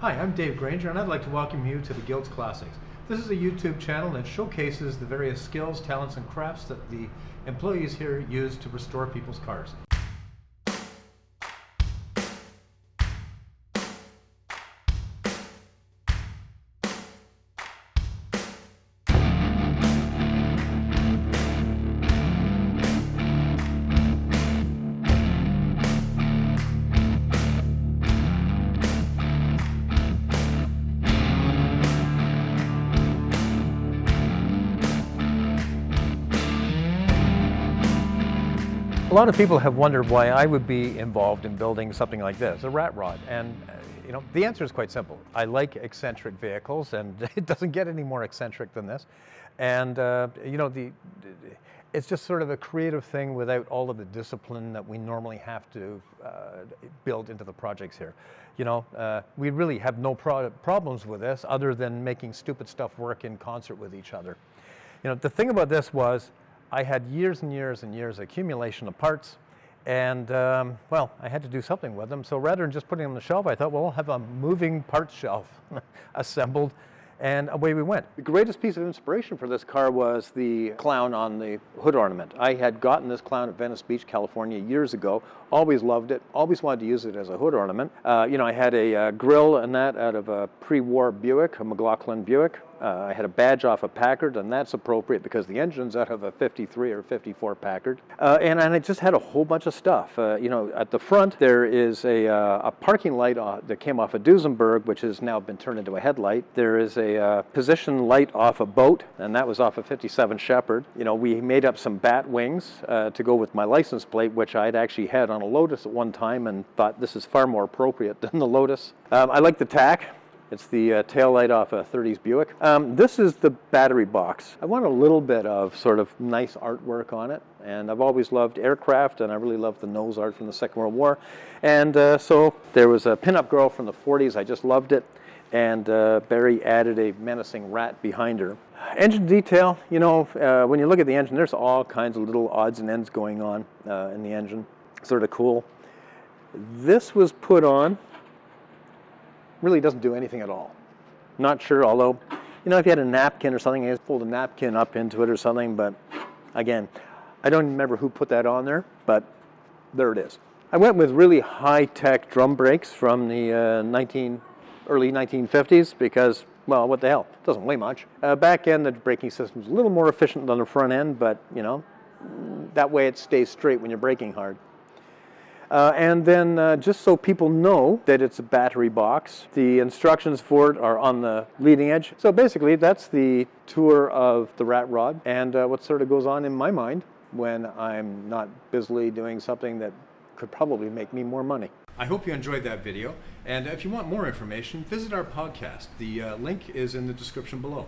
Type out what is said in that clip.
Hi, I'm Dave Granger, and I'd like to welcome you to the Guilds Classics. This is a YouTube channel that showcases the various skills, talents, and crafts that the employees here use to restore people's cars. A lot of people have wondered why I would be involved in building something like this, a rat rod. And the answer is quite simple. I like eccentric vehicles, and it doesn't get any more eccentric than this. And it's just sort of a creative thing without all of the discipline that we normally have to build into the projects here. We really have no problems with this other than making stupid stuff work in concert with each other. The thing about this was, I had years and years and years of accumulation of parts, and well, I had to do something with them. So rather than just putting them on the shelf, I thought, well, I'll have a moving parts shelf assembled, and away we went. The greatest piece of inspiration for this car was the clown on the hood ornament. I had gotten this clown at Venice Beach, California years ago, always loved it, always wanted to use it as a hood ornament. I had a grill and that out of a pre-war Buick, a McLaughlin Buick. I had a badge off a Packard, and that's appropriate because the engine's out of a 53 or 54 Packard. And I just had a whole bunch of stuff. At the front, there is a parking light that came off a Duesenberg, which has now been turned into a headlight. There is a position light off a boat, and that was off a 57 Shepherd. We made up some bat wings to go with my license plate, which I'd actually had on a Lotus at one time and thought this is far more appropriate than the Lotus. I like the tack. It's the tail light off a 30s Buick. This is the battery box. I want a little bit of sort of nice artwork on it, and I've always loved aircraft, and I really love the nose art from the Second World War. And so there was a pinup girl from the 40s. I just loved it, and Barry added a menacing rat behind her. Engine detail, when you look at the engine, there's all kinds of little odds and ends going on in the engine. Sort of cool. This was put on. Really doesn't do anything at all. Not sure, although, if you had a napkin or something, you just fold a napkin up into it or something, but again, I don't remember who put that on there, but there it is. I went with really high-tech drum brakes from the early 1950s because, well, what the hell, it doesn't weigh much. Back end, the braking system's a little more efficient than the front end, but, that way it stays straight when you're braking hard. And then just so people know that it's a battery box, the instructions for it are on the leading edge. So basically that's the tour of the rat rod and what sort of goes on in my mind when I'm not busily doing something that could probably make me more money. I hope you enjoyed that video, and if you want more information, visit our podcast. The link is in the description below.